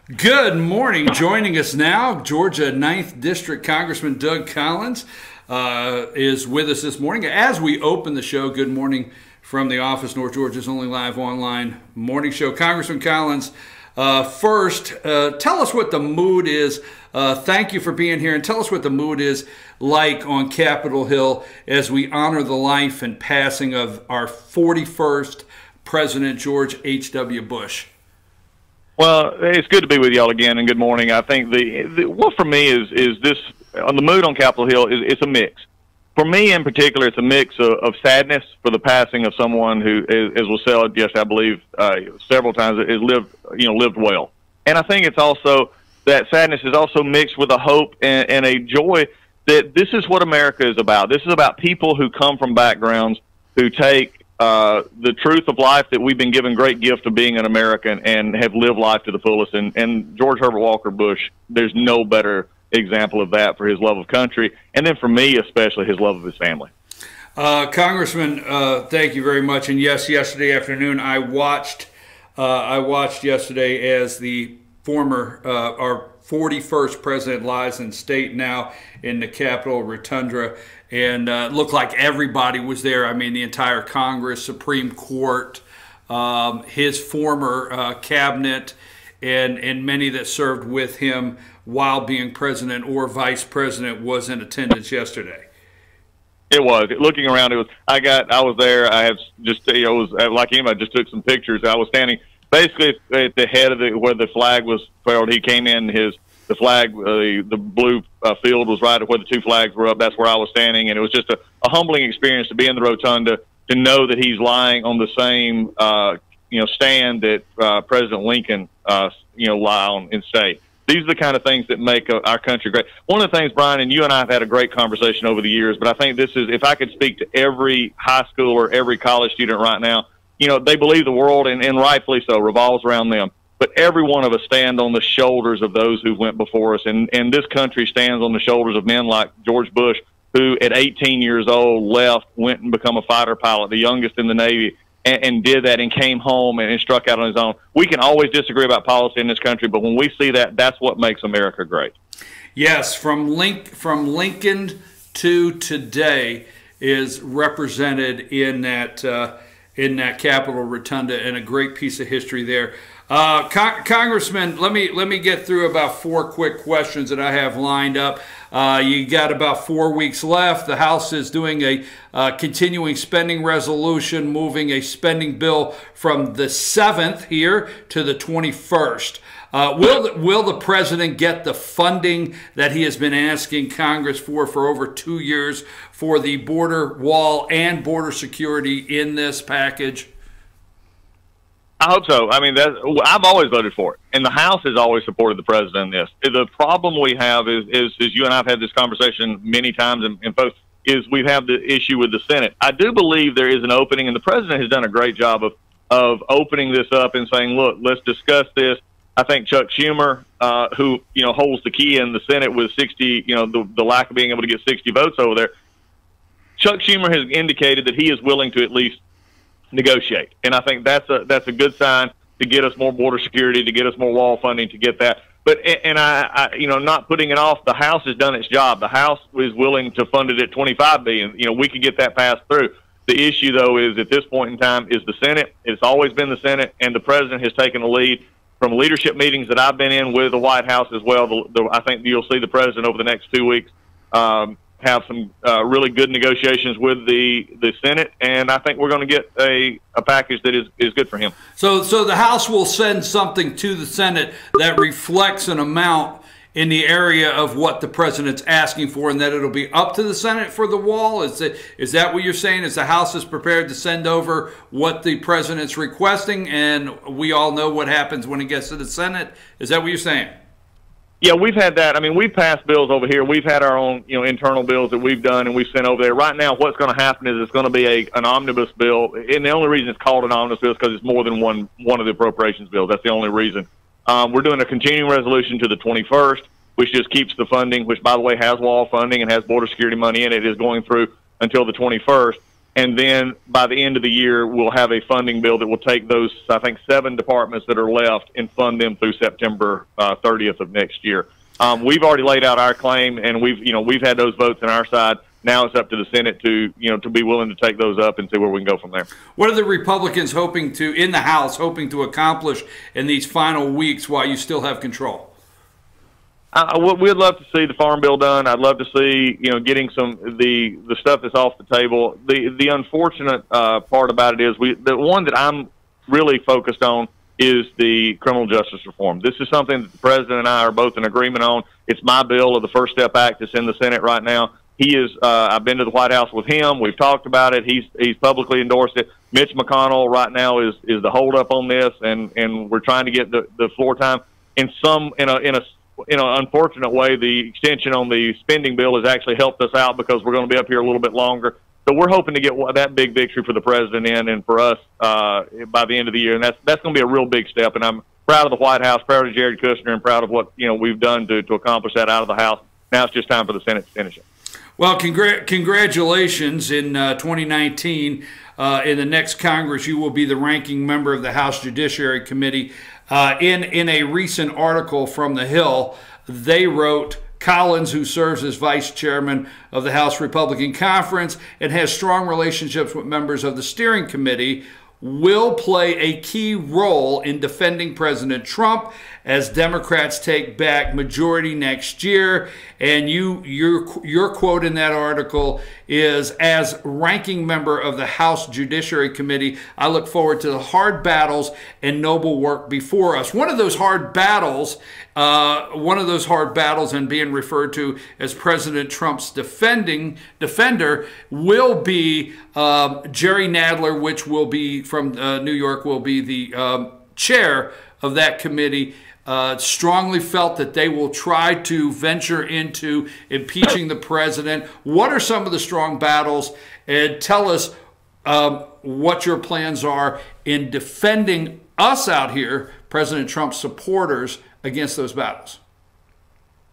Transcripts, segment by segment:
Good morning. Joining us now, Georgia 9th District Congressman Doug Collins is with us this morning. As we open the show, good morning from the office, North Georgia's only live online morning show. Congressman Collins, first, tell us what the mood is. Thank you for being here, and tell us what the mood is like on Capitol Hill as we honor the life and passing of our 41st President, George H.W. Bush. Well, it's good to be with y'all again, and good morning. I think what for me is this on the mood on Capitol Hill is it's a mix. For me in particular, it's a mix of sadness for the passing of someone who, as was said yesterday, I believe several times, has lived well. And I think it's also that sadness is also mixed with a hope and a joy that this is what America is about. This is about people who come from backgrounds who take the truth of life that we've been given great gift of being an American and have lived life to the fullest. And George Herbert Walker Bush, there's no better example of that for his love of country. And then for me, especially his love of his family. Congressman, thank you very much. And yes, yesterday afternoon, I watched yesterday as the former, our 41st president lies in state now in the Capitol Rotunda. And it looked like everybody was there. I mean, the entire Congress, Supreme Court, his former cabinet, and many that served with him while being president or vice president was in attendance yesterday. It was. Looking around, it was. I was there. I have just, it was like him. I just took some pictures. I was standing basically at the head of where the flag was furled. He came in the flag, the blue field was right where the two flags were up. That's where I was standing, and it was just a humbling experience to be in the rotunda, to know that he's lying on the same, stand that President Lincoln, lie on in state. These are the kind of things that make our country great. One of the things, Brian, and you and I have had a great conversation over the years, but I think this is, if I could speak to every high school or every college student right now, they believe the world, and rightfully so, revolves around them. But every one of us stand on the shoulders of those who went before us. And this country stands on the shoulders of men like George Bush, who at 18 years old left, went and become a fighter pilot, the youngest in the Navy, and did that and came home and struck out on his own. We can always disagree about policy in this country, but when we see that, that's what makes America great. Yes, from Lincoln to today is represented in that Capitol Rotunda, and a great piece of history there. Congressman, let me get through about 4 quick questions that I have lined up. You got about 4 weeks left. The House is doing a continuing spending resolution, moving a spending bill from the 7th here to the 21st. Will the president get the funding that he has been asking Congress for over 2 years for the border wall and border security in this package? I hope so. I mean, I've always voted for it, and the House has always supported the president in this. The problem we have is you and I have had this conversation many times, and folks, is we have the issue with the Senate. I do believe there is an opening, and the president has done a great job of opening this up and saying, look, let's discuss this. I think Chuck Schumer, who holds the key in the Senate with 60, the lack of being able to get 60 votes over there, Chuck Schumer has indicated that he is willing to at least negotiate, and I think that's a good sign to get us more border security, to get us more wall funding, to get that. But I not putting it off. The House has done its job. The House is willing to fund it at $25 billion. We could get that passed through. The issue, though, is at this point in time is the Senate. It's always been the Senate, and the president has taken the lead. From leadership meetings that I've been in with the White House as well, I think you'll see the president over the next 2 weeks have some really good negotiations with the Senate, and I think we're going to get a package that is good for him. So the House will send something to the Senate that reflects an amount in the area of what the president's asking for, and that it'll be up to the Senate for the wall? Is that what you're saying? Is the House is prepared to send over what the president's requesting, and we all know what happens when it gets to the Senate? Is that what you're saying? Yeah, we've had that. I mean, we've passed bills over here. We've had our own, internal bills that we've done and we've sent over there. Right now, what's going to happen is it's going to be an omnibus bill, and the only reason it's called an omnibus bill is because it's more than one of the appropriations bills. That's the only reason. We're doing a continuing resolution to the 21st, which just keeps the funding, which, by the way, has wall funding and has border security money in it, is going through until the 21st. And then by the end of the year, we'll have a funding bill that will take those, I think, 7 departments that are left and fund them through September 30th of next year. We've already laid out our claim, and we've had those votes on our side. Now it's up to the Senate to be willing to take those up and see where we can go from there. What are the Republicans in the House hoping to accomplish in these final weeks while you still have control? We'd love to see the farm bill done. I'd love to see, getting the stuff that's off the table. The unfortunate part about it is the one that I'm really focused on is the criminal justice reform. This is something that the president and I are both in agreement on. It's my bill of the First Step Act that's in the Senate right now. He is. I've been to the White House with him. We've talked about it. He's publicly endorsed it. Mitch McConnell right now is the holdup on this, and we're trying to get the floor time. In an unfortunate way, the extension on the spending bill has actually helped us out because we're going to be up here a little bit longer. So we're hoping to get that big victory for the president and for us by the end of the year, and that's going to be a real big step. And I'm proud of the White House, proud of Jared Kushner, and proud of what we've done to accomplish that out of the House. Now it's just time for the Senate to finish it. Well, congratulations in 2019. In the next Congress, you will be the ranking member of the House Judiciary Committee. In a recent article from The Hill, they wrote, Collins, who serves as vice chairman of the House Republican Conference and has strong relationships with members of the steering committee, will play a key role in defending President Trump as Democrats take back majority next year. And your quote in that article is, as ranking member of the House Judiciary Committee, I look forward to the hard battles and noble work before us. One of those hard battles and being referred to as President Trump's defender will be Jerry Nadler, which will be from New York, will be the chair of that committee. Strongly felt that they will try to venture into impeaching the president. What are some of the strong battles? And tell us what your plans are in defending us out here, President Trump's supporters, against those battles.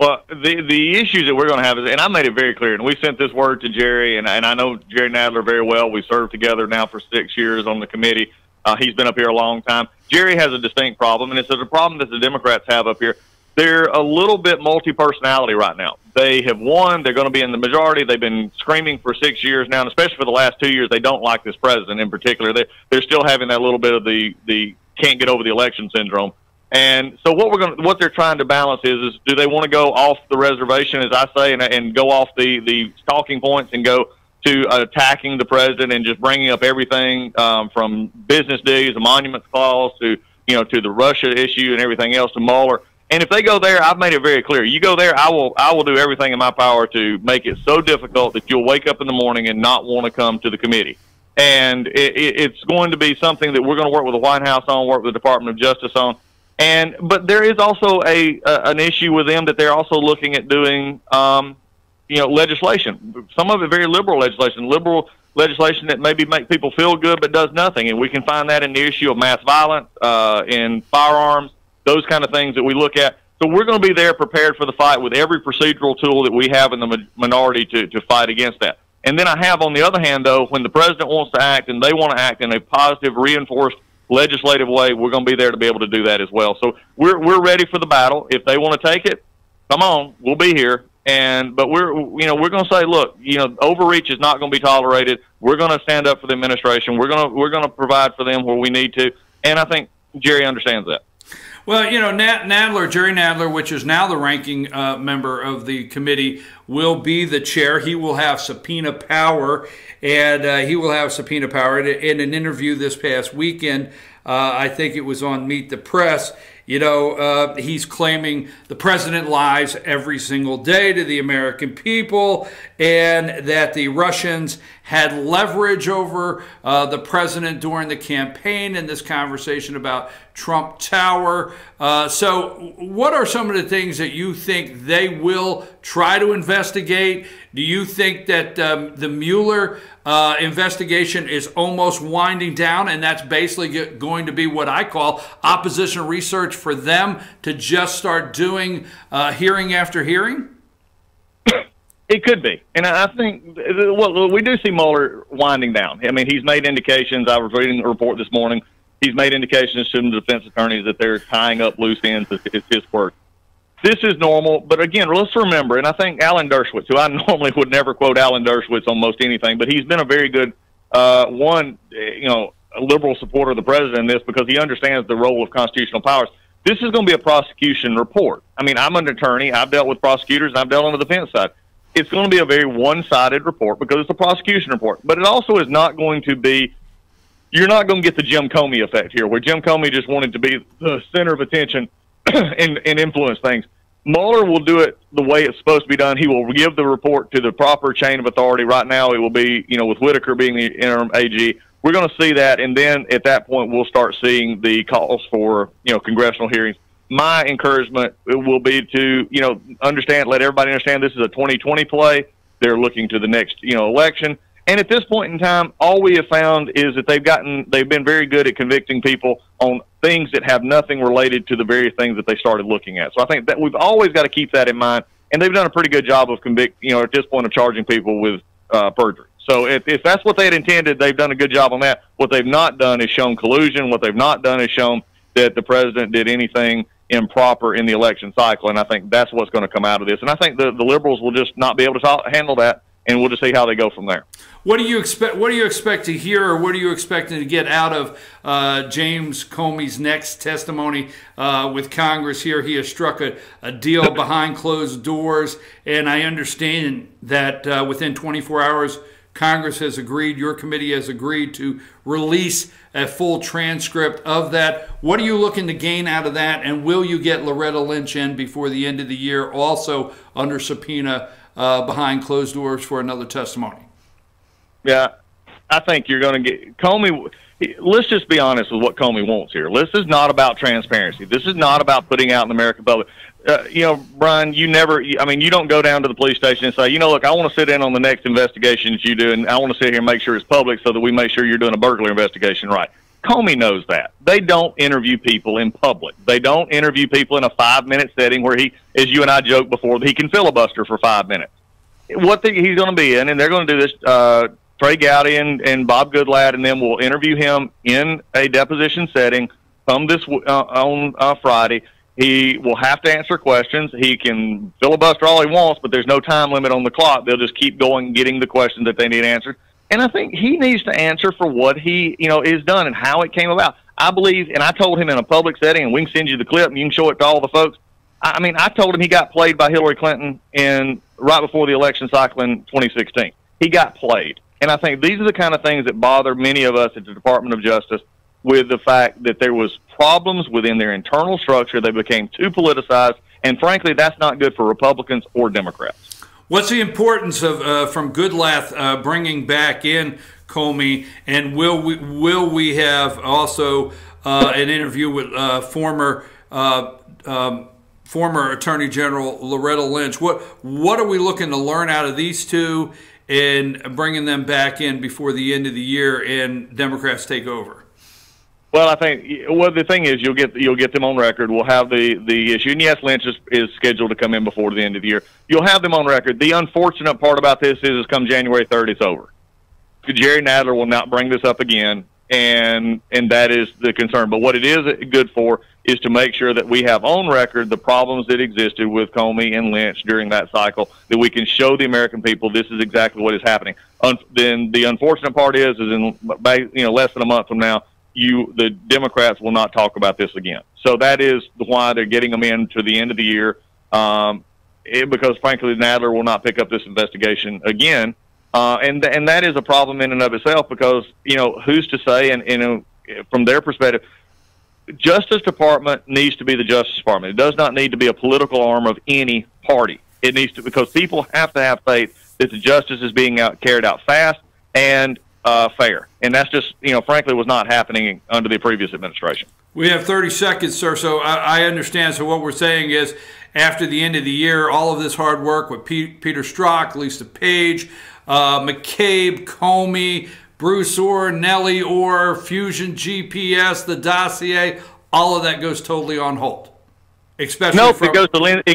Well, the issues that we're going to have is, and I made it very clear, and we sent this word to Jerry, and I know Jerry Nadler very well. We served together now for 6 years on the committee. He's been up here a long time. Jerry has a distinct problem, and it's a problem that the Democrats have up here. They're a little bit multi-personality right now. They have won. They're going to be in the majority. They've been screaming for 6 years now, and especially for the last 2 years, they don't like this president in particular. They're still having that little bit of the can't get over the election syndrome. And so what they're trying to balance is do they want to go off the reservation, as I say, and go off the talking points and go to attacking the president and just bringing up everything from business deals, the monuments clause to the Russia issue and everything else to Mueller. And if they go there, I've made it very clear. You go there, I will do everything in my power to make it so difficult that you'll wake up in the morning and not want to come to the committee. And it's going to be something that we're going to work with the White House on, work with the Department of Justice on. But there is also an issue with them that they're also looking at doing, legislation. Some of it very liberal legislation that maybe make people feel good but does nothing. And we can find that in the issue of mass violence, in firearms, those kind of things that we look at. So we're going to be there prepared for the fight with every procedural tool that we have in the minority to fight against that. And then I have, on the other hand, though, when the president wants to act and they want to act in a positive, reinforced legislative way, we're going to be there to be able to do that as well. So we're ready for the battle. If they want to take it, come on, we'll be here. But we're going to say, look, overreach is not going to be tolerated. We're going to stand up for the administration. We're going to provide for them where we need to. And I think Jerry understands that. Well, Jerry Nadler, which is now the ranking member of the committee, will be the chair. He will have subpoena power, and in an interview this past weekend, I think it was on Meet the Press, he's claiming the president lies every single day to the American people, and that the Russians had leverage over the president during the campaign in this conversation about Trump Tower. So what are some of the things that you think they will try to investigate? Do you think that the Mueller investigation is almost winding down, and that's basically going to be what I call opposition research for them to just start doing hearing after hearing? It could be. And I think well, we do see Mueller winding down. I mean, he's made indications. I was reading the report this morning. He's made indications to the defense attorneys that they're tying up loose ends. It's his work. This is normal. But, again, let's remember, and I think Alan Dershowitz, who I normally would never quote Alan Dershowitz on most anything, but he's been a very good, a liberal supporter of the president in this because he understands the role of constitutional powers. This is going to be a prosecution report. I mean, I'm an attorney. I've dealt with prosecutors, and I've dealt on the defense side. It's going to be a very one-sided report because it's a prosecution report. But it also is not going to be – you're not going to get the Jim Comey effect here, where Jim Comey just wanted to be the center of attention and influence things. Mueller will do it the way it's supposed to be done. He will give the report to the proper chain of authority. Right now it will be, with Whitaker being the interim AG. We're going to see that, and then at that point we'll start seeing the calls for, congressional hearings. My encouragement will be to, let everybody understand this is a 2020 play. They're looking to the next, election. And at this point in time, all we have found is that they've been very good at convicting people on things that have nothing related to the very things that they started looking at. So I think that we've always got to keep that in mind. And they've done a pretty good job of at this point of charging people with perjury. So if that's what they had intended, they've done a good job on that. What they've not done is shown collusion. What they've not done is shown that the president did anything improper in the election cycle. And I think that's what's going to come out of this. And I think the liberals will just not be able to handle that. And we'll just see how they go from there. What do you expect? What do you expect to hear, or what are you expecting to get out of James Comey's next testimony with Congress here? He has struck a deal behind closed doors, and I understand that within 24 hours, Congress has agreed, your committee has agreed to release a full transcript of that. What are you looking to gain out of that, and will you get Loretta Lynch in before the end of the year, also under subpoena behind closed doors for another testimony? Yeah, I think you're going to get Comey. Let's just be honest with what Comey wants here. This is not about transparency. This is not about putting out in the American public. Brian, you don't go down to the police station and say, look, I want to sit in on the next investigation that you do, and I want to sit here and make sure it's public so that we make sure you're doing a burglary investigation right. Comey knows that. They don't interview people in public. They don't interview people in a 5-minute setting where he, as you and I joked before, he can filibuster for 5 minutes. He's going to be in, and they're going to do this, Trey Gowdy and Bob Goodlatte, and then we'll interview him in a deposition setting on Friday. He will have to answer questions. He can filibuster all he wants, but there's no time limit on the clock. They'll just keep going, getting the questions that they need answered. And I think he needs to answer for what he, is done and how it came about. I believe, and I told him in a public setting, and we can send you the clip and you can show it to all the folks. I told him he got played by Hillary Clinton right before the election cycle in 2016. He got played. And I think these are the kind of things that bother many of us at the Department of Justice, with the fact that there was problems within their internal structure. They became too politicized, and frankly, that's not good for Republicans or Democrats. What's the importance of from Goodlatte bringing back in Comey, and will we have also an interview with former Attorney General Loretta Lynch? What are we looking to learn out of these two and bringing them back in before the end of the year and Democrats take over? Well, I think the thing is you'll get them on record. We'll have the issue, and yes, Lynch is scheduled to come in before the end of the year. You'll have them on record. The unfortunate part about this is come January 3rd, it's over. Jerry Nadler will not bring this up again, and that is the concern. But what it is good for is to make sure that we have on record the problems that existed with Comey and Lynch during that cycle, that we can show the American people this is exactly what is happening. Then the unfortunate part is in less than a month from now, the Democrats will not talk about this again. So that is why they're getting them in to the end of the year, because frankly, Nadler will not pick up this investigation again. And that is a problem in and of itself, because, who's to say, and from their perspective, Justice Department needs to be the Justice Department. It does not need to be a political arm of any party. It needs to, because people have to have faith that the justice is being carried out fast and fair. And that's just, frankly, was not happening under the previous administration. We have 30 seconds, sir, so I understand. So what we're saying is, after the end of the year, all of this hard work with Peter Strzok, Lisa Page, McCabe, Comey, Bruce Orr, Nellie Orr, Fusion GPS, the dossier, all of that goes totally on hold. Especially nope, it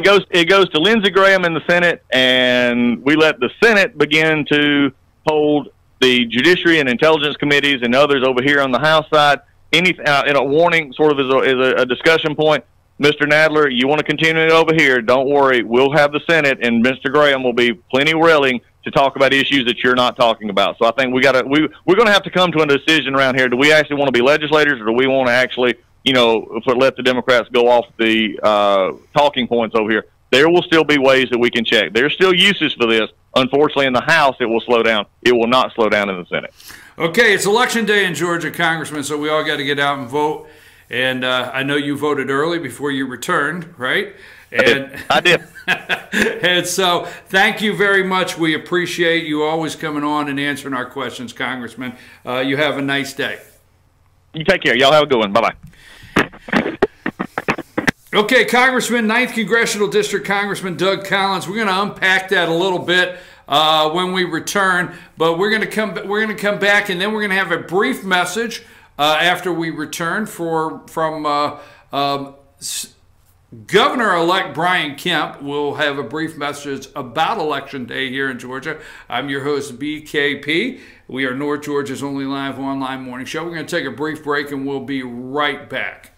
goes to Lindsey Graham in the Senate, and we let the Senate begin to hold the Judiciary and Intelligence Committees and others over here on the House side. In a warning, sort of as a discussion point. Mr. Nadler, you want to continue it over here? Don't worry, we'll have the Senate, and Mr. Graham will be plenty willing to talk about issues that you're not talking about. So I think we're going to have to come to a decision around here. Do we actually want to be legislators, or do we want to actually, let the Democrats go off the talking points over here? There will still be ways that we can check. There's still uses for this. Unfortunately, in the House, it will slow down. It will not slow down in the Senate. Okay, it's Election Day in Georgia, Congressman, so we all got to get out and vote. And I know you voted early before you returned, right? And I did. And so thank you very much. We appreciate you always coming on and answering our questions, Congressman. You have a nice day. You take care. Y'all have a good one. Bye-bye. Okay, Congressman, 9th Congressional District Congressman Doug Collins. We're going to unpack that a little bit when we return, but we're going to come back, and then we're going to have a brief message after we return from Governor-elect Brian Kemp. Will have a brief message about Election Day here in Georgia. I'm your host, BKP. We are North Georgia's only live online morning show. We're going to take a brief break, and we'll be right back.